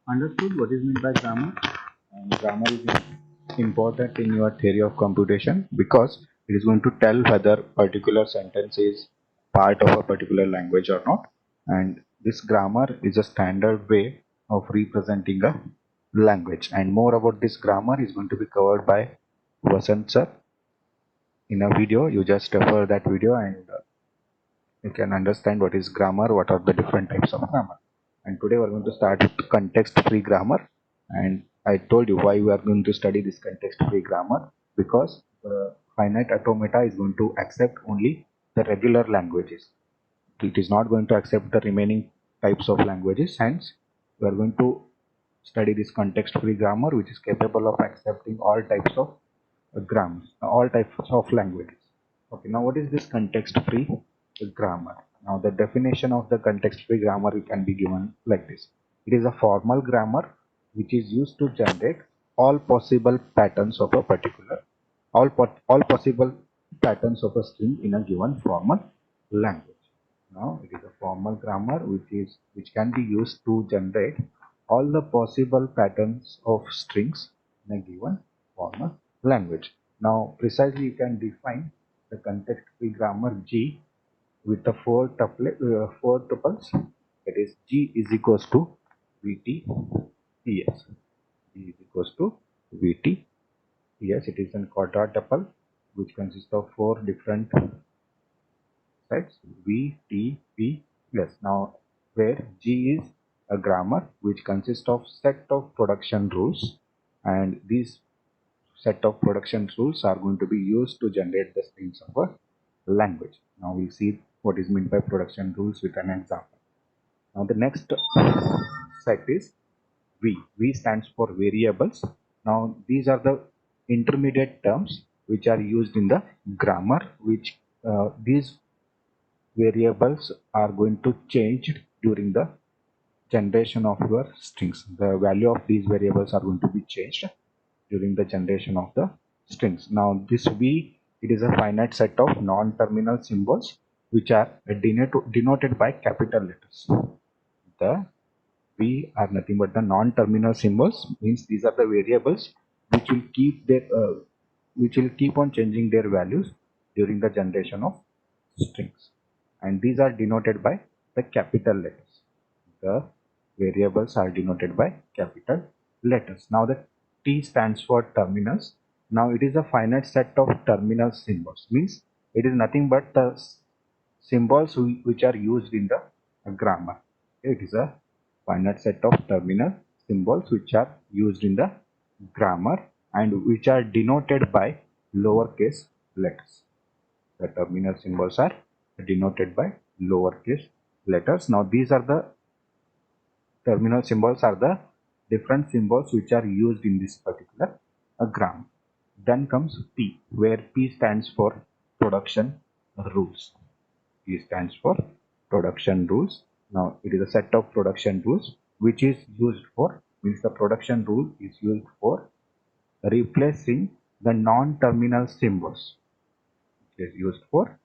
understood what is meant by grammar. And grammar is important in your theory of computation because it is going to tell whether particular sentence is part of a particular language or not. And this grammar is a standard way of representing a language. And more about this grammar is going to be covered by Vasant sir in a video. You just refer that video and you can understand what is grammar, what are the different types of grammar. And today we're going to start with context-free grammar. And I told you why we are going to study this context-free grammar, because the finite automata is going to accept only the regular languages. It is not going to accept the remaining types of languages. Hence, we are going to study this context-free grammar, which is capable of accepting all types of grammars, all types of languages. Okay, now what is this context-free grammar? Now the definition of the context-free grammar can be given like this. It is a formal grammar which is used to generate all possible patterns of a particular, all possible patterns of a string in a given formal language. Now it is a formal grammar which can be used to generate all the possible patterns of strings in a given formal language. Now precisely you can define the context-free grammar G with the four tuples. That is G is equals to VT TS. G is equals to VT TS. It is a quadrat tuple which consists of four different sets V, T, P, S. Now where G is a grammar which consists of set of production rules, and these set of production rules are going to be used to generate the strings of a language. Now we'll see what is meant by production rules with an example. Now the next set is V. V stands for variables. Now these are the intermediate terms which are used in the grammar, which these variables are going to change during the generation of your strings. The value of these variables are going to be changed during the generation of the strings. Now this V, it is a finite set of non-terminal symbols which are denoted by capital letters. The V are nothing but the non-terminal symbols, means these are the variables which will keep on changing their values during the generation of strings, and these are denoted by the capital letters. The variables are denoted by capital letters. Now the T stands for terminals. Now it is a finite set of terminal symbols, means it is nothing but the symbols which are used in the grammar. It is a finite set of terminal symbols which are used in the grammar and which are denoted by lowercase letters. The terminal symbols are denoted by lowercase letters. Now these are the terminal symbols are the different symbols which are used in this particular grammar. Then comes P, where P stands for production rules. P stands for production rules. Now it is a set of production rules which is used for, means the production rule is used for replacing the non-terminal symbols. It is used for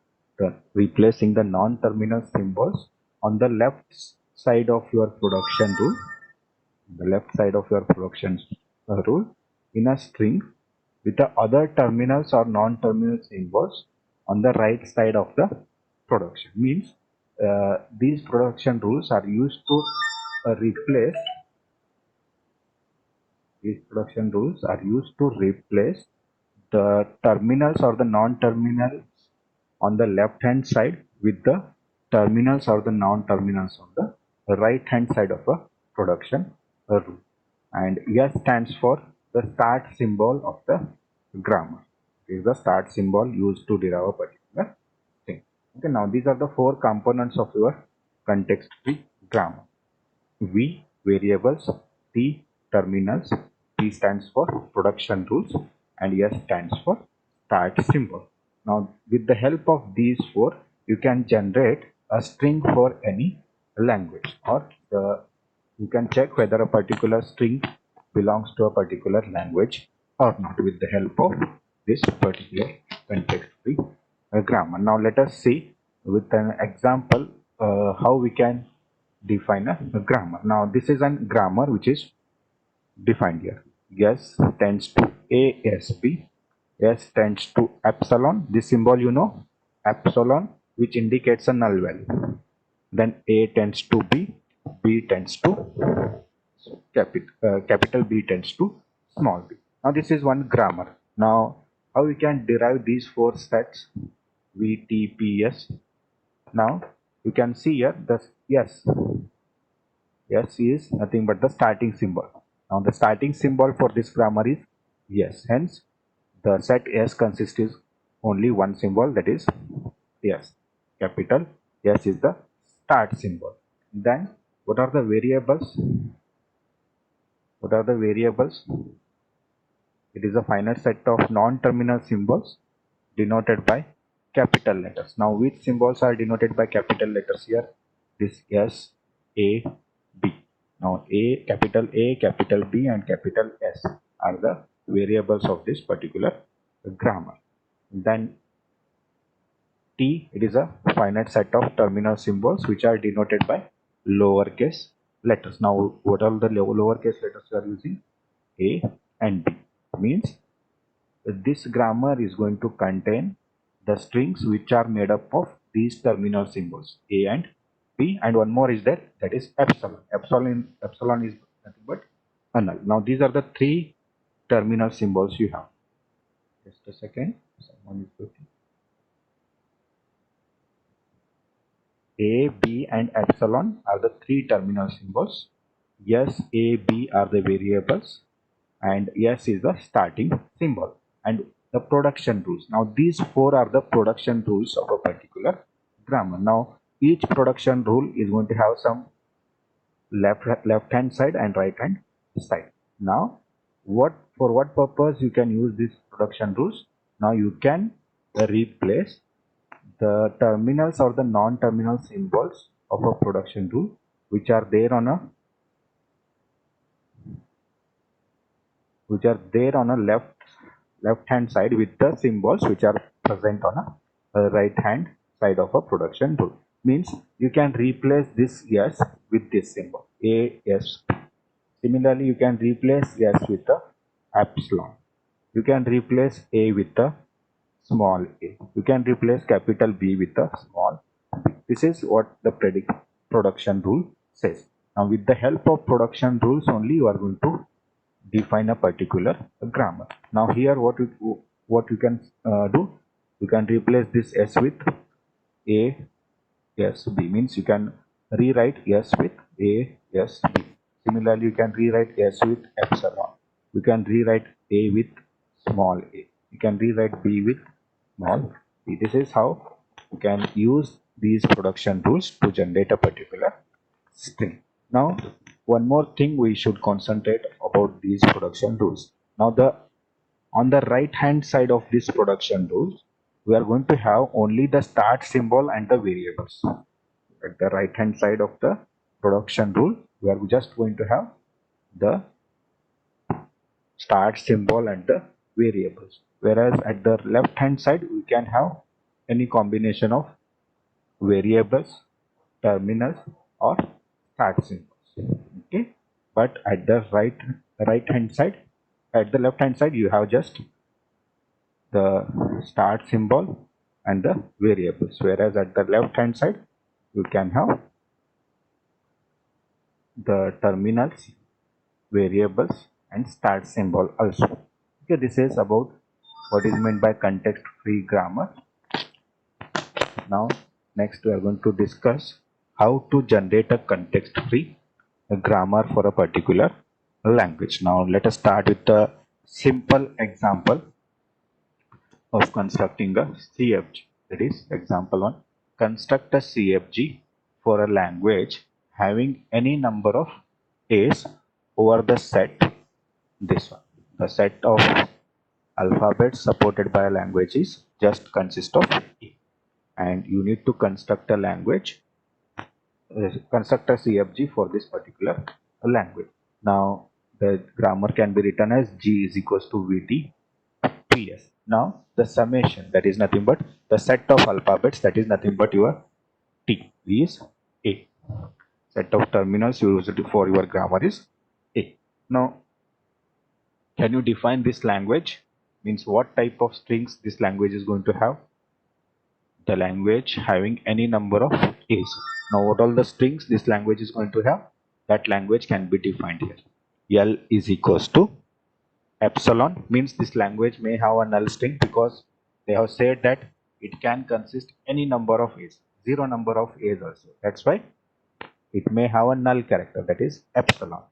replacing the non-terminal symbols on the left side of your production rule, rule in a string with the other terminals or non-terminal symbols on the right side of the production. Means these production rules are used to replace the terminals or the non-terminals on the left hand side with the terminals or the non-terminals on the right hand side of a production rule. And S stands for the start symbol of the grammar. It is the start symbol used to derive a particular thing. Okay, now these are the four components of your context-free grammar. V, variables, T, terminals, P stands for production rules, and S stands for start symbol. Now with the help of these four, you can generate a string for any language, or you can check whether a particular string belongs to a particular language or not with the help of this particular context-free grammar. Now let us see with an example how we can define a grammar. Now this is a grammar which is defined here. S tends to ASB, S tends to epsilon, this symbol you know, epsilon, which indicates a null value. Then A tends to B, B tends to capital B tends to small b. Now this is one grammar. Now how we can derive these four sets V, T, P, S. Now you can see here the S is nothing but the starting symbol. Now the starting symbol for this grammar is yes. Hence the set S consists is only one symbol, that is S. Capital S is the start symbol. Then what are the variables? What are the variables? It is a finite set of non-terminal symbols denoted by capital letters. Now which symbols are denoted by capital letters here? This S, A, B. Now capital B and capital S are the variables of this particular grammar. Then T, it is a finite set of terminal symbols which are denoted by lowercase letters. Now what are the lowercase letters we are using? A and B. Means this grammar is going to contain the strings which are made up of these terminal symbols A and B, and one more is there, that is epsilon. Epsilon is nothing but a null. Now these are the three terminal symbols you have. Just a second, someone is looking. A, B and epsilon are the three terminal symbols. S, A, B are the variables, and S is the starting symbol. And the production rules. Now these four are the production rules of a particular grammar. Now each production rule is going to have some left hand side and right hand side. Now for what purpose you can use these production rules? Now you can replace the terminals or the non-terminal symbols of a production rule which are there on a left hand side with the symbols which are present on a right hand side of a production rule. Means you can replace this S with this symbol AS. Similarly, you can replace S with the epsilon. You can replace A with the small a. You can replace capital B with the small b. This is what the production rule says. Now with the help of production rules only you are going to define a particular grammar. Now here what you can do, you can replace this S with A S B, means you can rewrite S with A S B. Similarly, you can rewrite S with epsilon. You can rewrite A with small a. You can rewrite B with small b. This is how you can use these production rules to generate a particular string. Now one more thing we should concentrate about these production rules. Now on the right hand side of this production rules, we are going to have only the start symbol and the variables. At the right hand side of the production rule, we are just going to have the start symbol and the variables, whereas at the left hand side we can have any combination of variables, terminals or start symbols. Okay, but at the right hand side, at the left hand side you have just the start symbol and the variables, whereas at the left hand side you can have the terminals, variables and start symbol also. Okay, this is about what is meant by context free grammar. Now next we are going to discuss how to generate a context free grammar for a particular language. Now let us start with a simple example of constructing a CFG. That is example 1. Construct a CFG for a language having any number of A's over the set, this one. The set of alphabets supported by a language is just consist of A, and you need to construct a CFG for this particular language. Now the grammar can be written as G is equals to VT PS. Now the summation, that is nothing but the set of alphabets, that is nothing but your T is A. set of terminals used for your grammar is A. Now, can you define this language? Means what type of strings this language is going to have? The language having any number of A's. Now, what all the strings this language is going to have? That language can be defined here. L is equals to epsilon, means this language may have a null string because they have said that it can consist any number of A's, zero number of A's also. That's why it may have a null character, that is epsilon.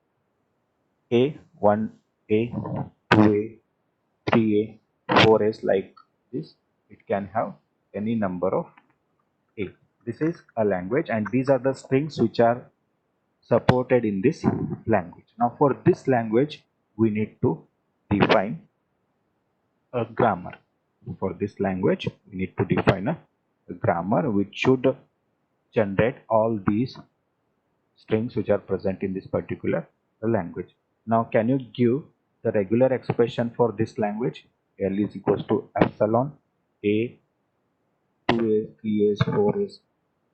A, 1A, 2A, 3A, 4A's, like this. It can have any number of A. This is a language, and these are the strings which are supported in this language. Now, for this language, we need to define a grammar. For this language, we need to define a grammar which should generate all these strings which are present in this particular language. Now, can you give the regular expression for this language? L is equals to epsilon A, 2A, 3A's, 4A's,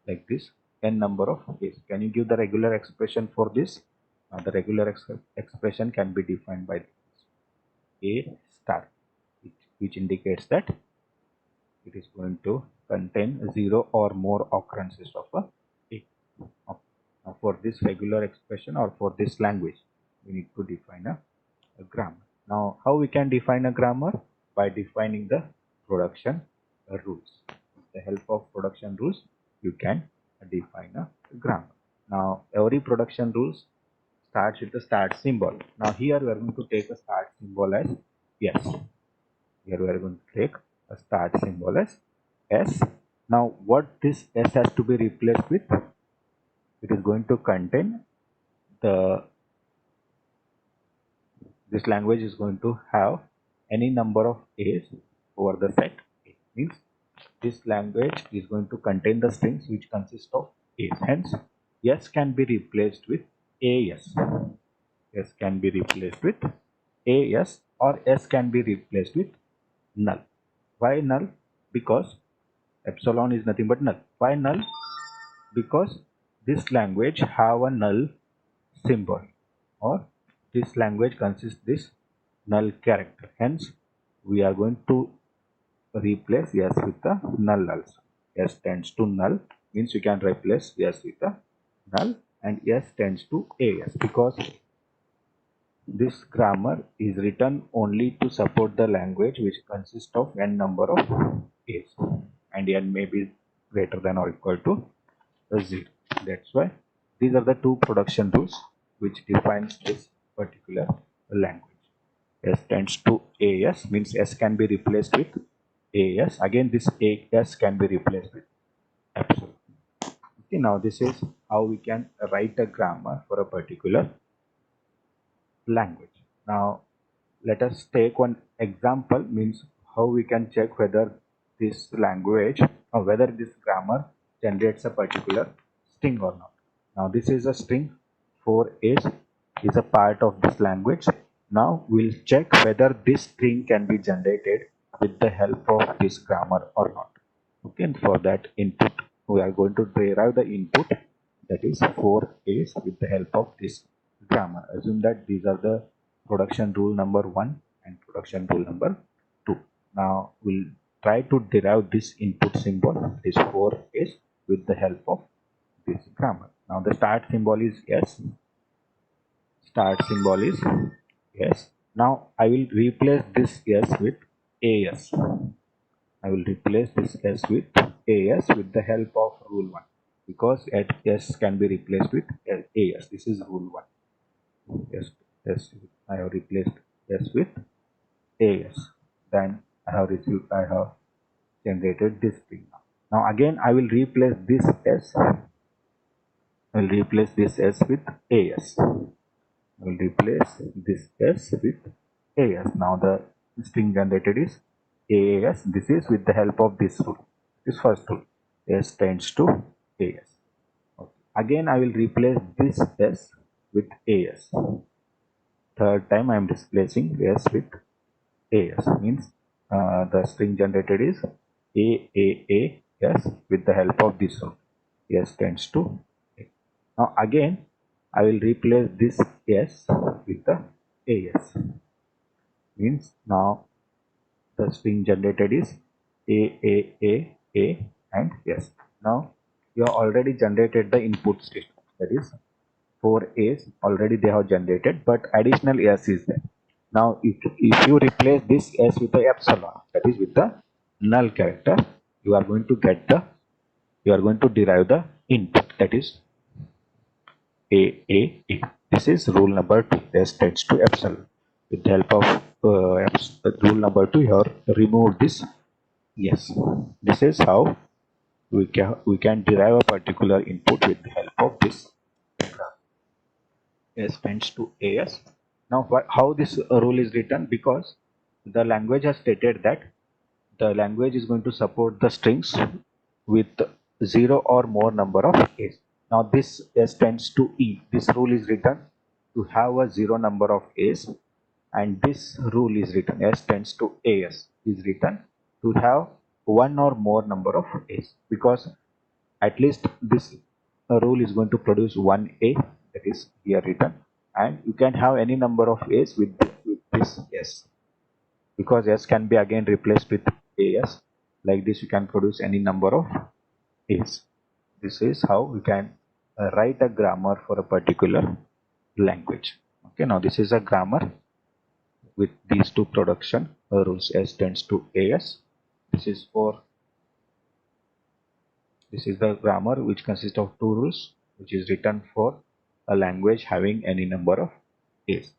like this, n number of A's. Can you give the regular expression for this? The regular expression can be defined by A star, which indicates that it is going to contain 0 or more occurrences of a A. Now, for this regular expression or for this language, we need to define a grammar. Now, how we can define a grammar? By defining the production rules. With the help of production rules, you can define a grammar. Now, every production rules starts with the start symbol. Now, here we are going to take a start symbol as S. Here we are going to take a start symbol as S. Now, what this S has to be replaced with? It is going to contain this language is going to have any number of A's over the set A. Means this language is going to contain the strings which consist of A's. Hence, S can be replaced with AS. S can be replaced with AS, or S can be replaced with null. Why null? Because epsilon is nothing but null. Why null? Because this language have a null symbol, or this language consists this null character. Hence, we are going to replace S with a null also. S tends to null, means you can replace S with a null, and S tends to AS because this grammar is written only to support the language which consists of n number of A's, and n may be greater than or equal to 0. That's why these are the two production rules which defines this particular language. S tends to AS, means S can be replaced with AS. Again, this AS can be replaced with epsilon. Okay, now this is how we can write a grammar for a particular language. Now, let us take one example, means how we can check whether this language or whether this grammar generates a particular string or not. Now, this is a string. 4A's is a part of this language. Now, we'll check whether this string can be generated with the help of this grammar or not. Okay, and for that input, we are going to derive the input, that is 4A's, with the help of this grammar. Assume that these are the production rule number 1 and production rule number 2. Now, we'll try to derive this input symbol, this 4A's, with the help of this grammar. Now, the start symbol is S. Start symbol is S. Now, I will replace this S with AS. I will replace this S with AS with the help of rule 1, because S can be replaced with AS. This is rule 1. Yes, I have replaced S with AS. Then I have generated this string. Now again I will replace this S. I will replace this S with AS. I will replace this S with AS. Now the string generated is AAS. This is with the help of this rule. This first rule. S tends to AS. Okay. Again I will replace this S with AS. Third time I am replacing S with AS. Means the string generated is AAAS with the help of this rule. S tends to A. Now again I will replace this S with the AS. Means now the string generated is A and S. Now you have already generated the input string, that is 4 A's already they have generated, but additional S is there. Now if you replace this S with the epsilon, that is with the null character, you are going to get the, you are going to derive the input, that is A. This is rule number 2. S tends to epsilon. With the help of rule number 2, you have removed this. Yes, this is how we can derive a particular input with the help of this. S tends to AS. Now, how this rule is written? Because the language has stated that the language is going to support the strings with 0 or more number of A's. Now, this S tends to E. This rule is written to have a 0 number of A's, and this rule is written S tends to AS is written to have one or more number of A's, because at least this rule is going to produce one A, that is here written, and you can have any number of A's with this S, because S can be again replaced with AS. Like this you can produce any number of A's. This is how we can write a grammar for a particular language. Okay, now this is a grammar with these two production rules. S tends to AS. This is the grammar which consists of two rules, which is written for a language having any number of A's.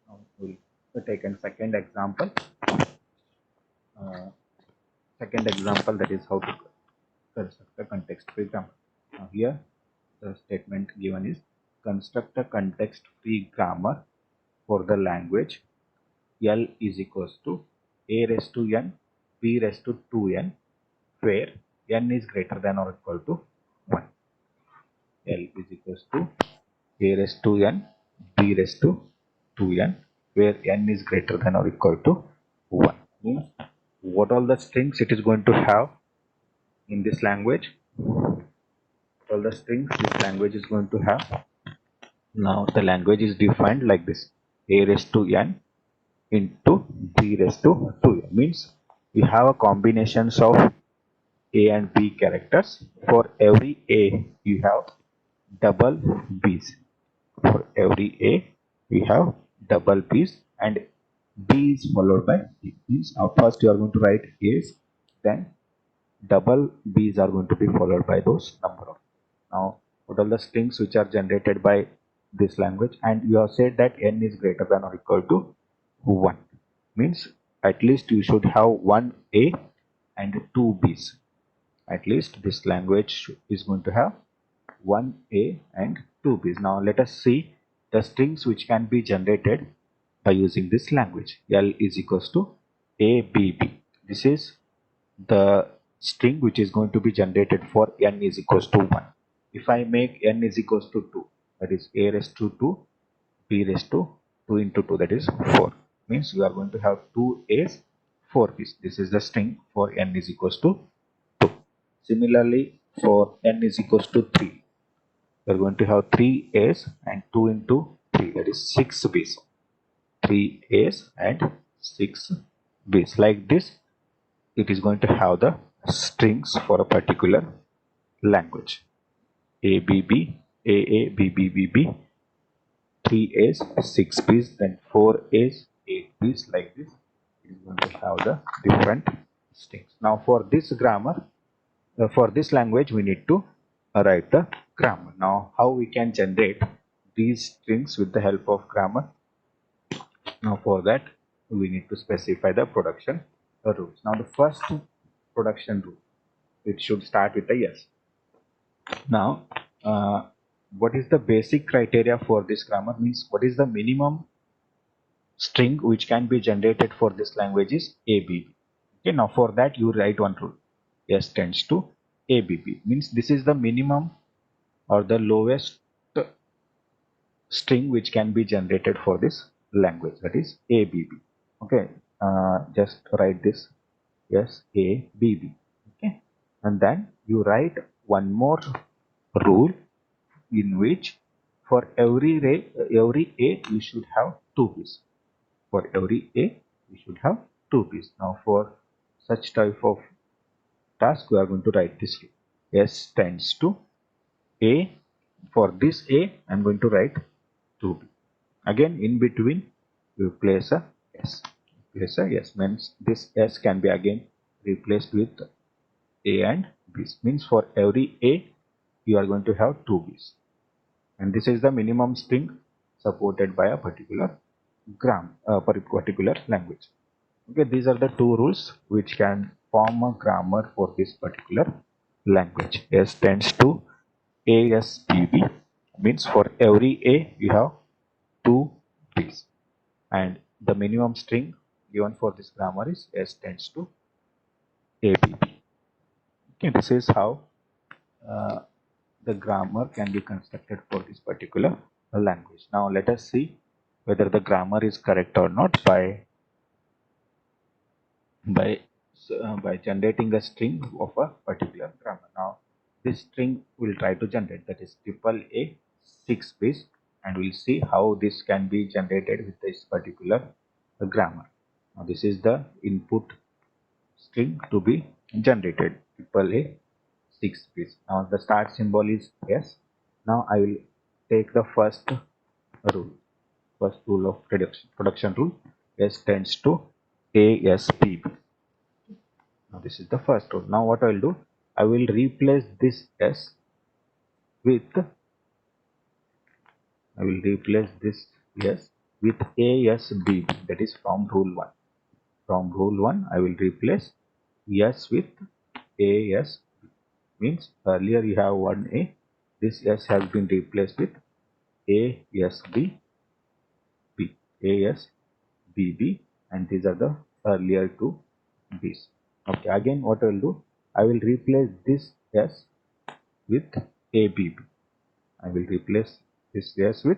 Now we'll take a second example. That is how to construct a context-free grammar. Now here the statement given is construct a context-free grammar for the language L is equals to A raised to n, B raised to 2n, where n is greater than or equal to 1. L is equals to A raised to n, B raised to 2n, where n is greater than or equal to 1. Means what all the strings it is going to have in this language? All the strings this language is going to have. Now the language is defined like this: A raised to n into B raised to 2n. Means we have a combinations of A and B characters. For every A you have double B's. For every A we have double B's, and B is followed by A. Means first you are going to write A's, then double B's are going to be followed by those number of. Now what are the strings which are generated by this language? And you have said that n is greater than or equal to 1. Means at least you should have one A and two B's. At least this language is going to have one A and two B's. Now let us see the strings which can be generated by using this language. L is equals to ABB. This is the string which is going to be generated for n is equals to 1. If I make n is equals to 2, that is A raised to 2, B raised to 2 into 2, that is 4. Means you are going to have 2 A's, 4 B's. This is the string for n is equals to 2. Similarly, for n is equals to 3, we are going to have 3 A's and 2 into 3, that is 6 B's. 3 A's and 6 B's. Like this, it is going to have the strings for a particular language. ABB, AA, BBBB, 3 A's, 6 B's, then 4 A's, 8 B's. Like this, it is going to have the different strings. Now for this grammar, for this language, we need to write the grammar. Now how we can generate these strings with the help of grammar? Now for that we need to specify the production rules. Now the first production rule, it should start with a yes. Now what is the basic criteria for this grammar? Means what is the minimum string which can be generated for this language is ABB. Okay, now for that you write one rule. S tends to ABB. Means this is the minimum or the lowest string which can be generated for this language, that is ABB. Okay, just write this, yes, ABB. Okay, and then you write one more rule in which for every A you should have 2 P's. For every A you should have 2 P's. Now for such type of task we are going to write this way. S tends to A. For this A I am going to write 2B. Again in between you place a S. Place a S means this S can be again replaced with A and B's. Means for every A you are going to have 2 B's. And this is the minimum string supported by a particular particular language. Okay, these are the two rules which can form a grammar for this particular language. S tends to ASBB means for every A you have 2 B's, and the minimum string given for this grammar is S tends to ABB. Okay, this is how uh, the grammar can be constructed for this particular language. Now let us see whether the grammar is correct or not by by generating a string of a particular grammar. Now this string will try to generate, that is triple A 6 bits, and we'll see how this can be generated with this particular grammar. Now this is the input string to be generated, triple A 6 bits. Now the start symbol is S. Now I will take the first rule of production rule. S tends to ASBB. Now this is the first rule. Now what I will do, I will replace this S with ASBB, that is from rule 1. From rule 1 I will replace S with AS. Means earlier you have one A, this S has been replaced with ASBB, and these are the earlier two B's. Okay, again what I will do, I will replace this S with ABB. I will replace this S with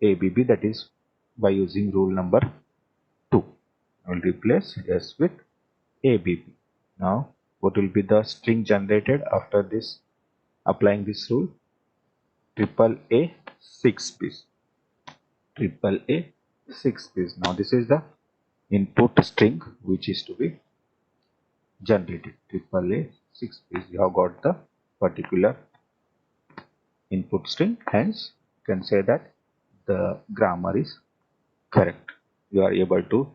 ABB, that is by using rule number 2. I will replace S with ABB. Now what will be the string generated after this, applying this rule? Triple A 6 B's. Triple A 6 B's. Now this is the input string which is to be generated. Triple A 6 B's. You have got the particular input string, hence you can say that the grammar is correct. You are able to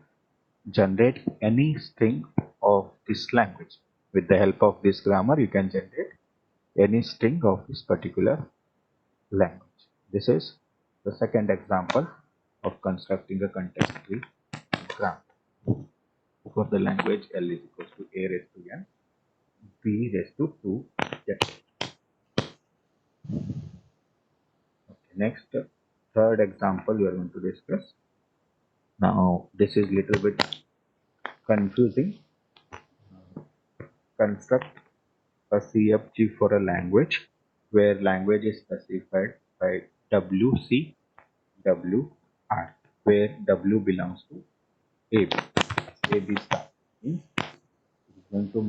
generate any string of this language. With the help of this grammar you can generate any string of this particular language. This is the second example of constructing a context free grammar for the language L is equals to A raised to n B raised to 2 n. Okay, next, third example we are going to discuss. Now this is little bit confusing. Construct a CFG for a language where language is specified by WC WR, where W belongs to AB. AB star means it is going to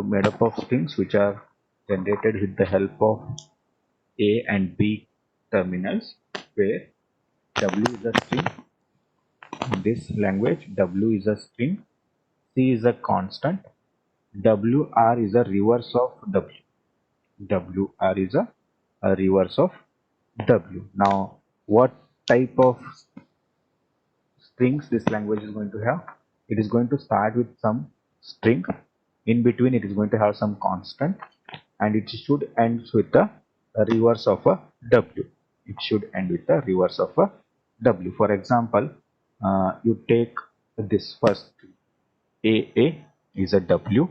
made up of strings which are generated with the help of A and B terminals, where W is a string. In this language, W is a string, C is a constant, WR is a reverse of W. WR is a reverse of W. Now, what type of strings this language is going to have? It is going to start with some string. In between, it is going to have some constant, and it should end with a reverse of a W. It should end with a reverse of a W. For example, you take this first AA is a W,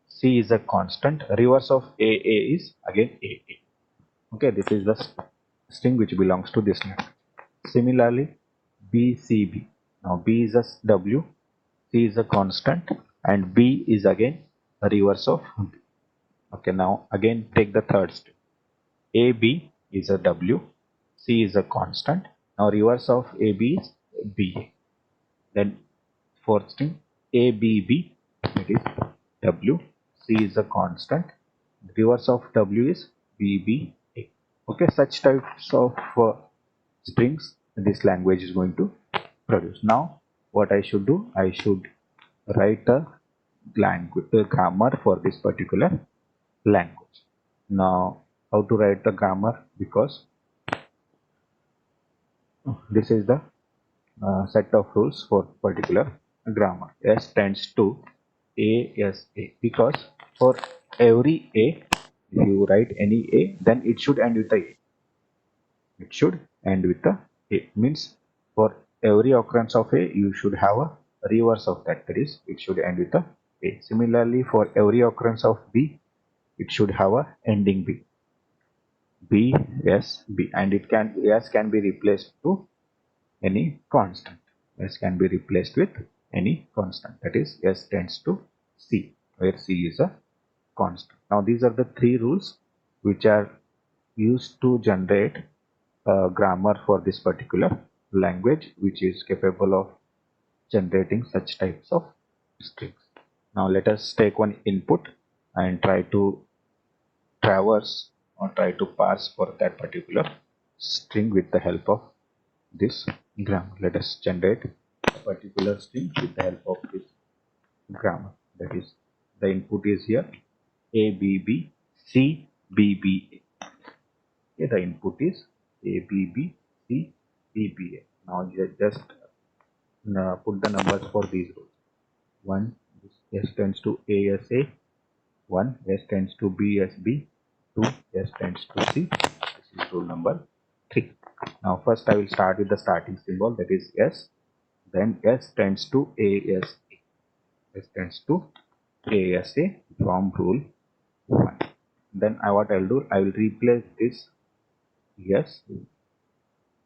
C is a constant, reverse of AA is again AA. Okay, this is the string which belongs to this language. Similarly, BCB. Now B is a W, C is a constant, and B is again a reverse of B. Okay, now again take the third string. AB is a W, C is a constant. Now reverse of AB is BA. Then fourth string ABB, that is W, C is a constant, Reverse of W is BBA. Okay, such types of strings this language is going to produce. Now, what I should do? I should write a grammar for this particular language. Now, how to write the grammar? Because this is the set of rules for particular grammar. S tends to ASA, because for every A, if you write any A, then it should end with a A. It should end with a A. Means for every occurrence of A, you should have a reverse of that. That is, it should end with a A. Similarly, for every occurrence of B, it should have a ending B. B, S, B, and it can S can be replaced to any constant. S can be replaced with any constant. That is, S tends to C, where C is a constant. Now, these are the three rules which are used to generate a grammar for this particular language, which is capable of generating such types of strings. Now, let us take one input and try to traverse or try to parse for that particular string with the help of this grammar. Let us generate a particular string with the help of this grammar. That is, the input is here A B B C B B A. Okay, the input is A B B C B B A. Now just put the numbers for these rows. 1, S tends to ASA. 1, S tends to BSB. 2, S tends to C. This is rule number 3. Now first I will start with the starting symbol, that is S. Then S tends to ASA. S tends to ASA from rule 1. Then what I'll do, I will replace this S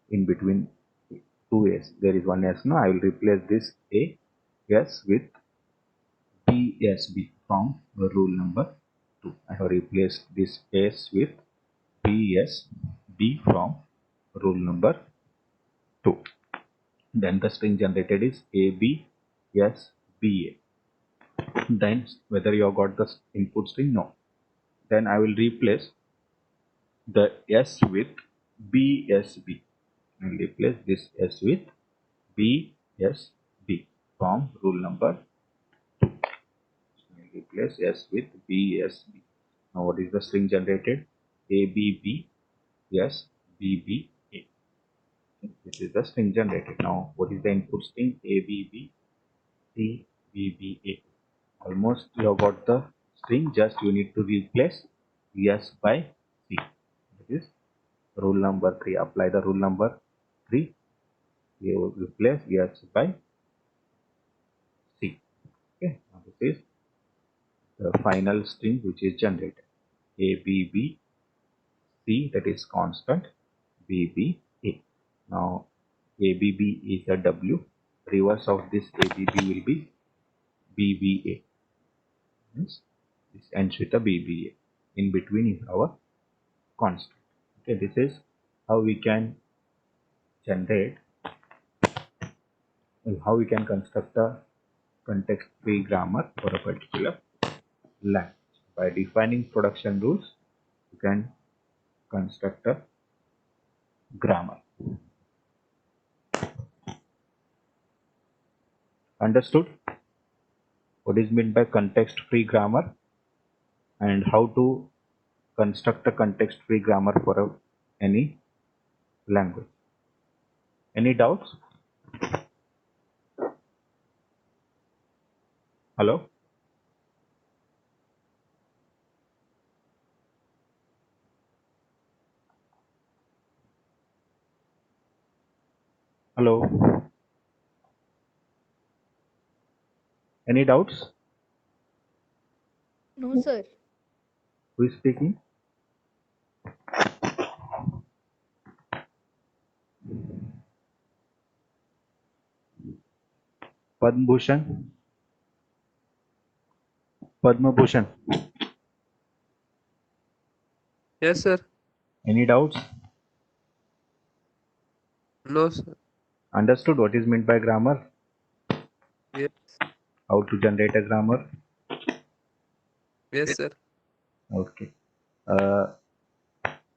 in between two S. There is one S now. I will replace this A S with BSB from rule number 2. I have replaced this S with BSB from rule number 2. Then the string generated is ABSBA. Then whether you have got the input string, no. Then I will replace the S with BSB. I will replace this S with BSB from rule number 2. I will replace S with BSB. Now what is the string generated? ABB S BBA. This is the string generated. Now what is the input string? ABB C BBA. Almost you have got the string, just you need to replace S by C. This is rule number 3. Apply the rule number 3. You will replace S by C. Okay, now this is the final string which is generated. ABB C, that is constant, BBA. Now ABB is a W. Reverse of this ABB will be BBA. Means this ends with a BBA. In between is our constant. Okay, this is how we can generate, how we can construct a context-free grammar for a particular language. By defining production rules, you can construct a grammar. Understood what is meant by context-free grammar and how to construct a context-free grammar for any language? Any doubts? Hello? Hello? Any doubts? No, sir. Who is speaking? Padma Bhushan? Padma Bhushan? Yes, sir. Any doubts? No, sir. Understood what is meant by grammar? Yes. How to generate a grammar? Yes, sir. Okay. Uh,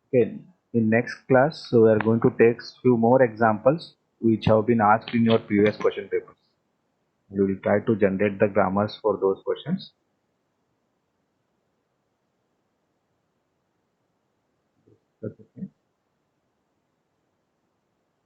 okay. In next class, so we are going to take few more examples which have been asked in your previous question papers. We will try to generate the grammars for those questions. Okay.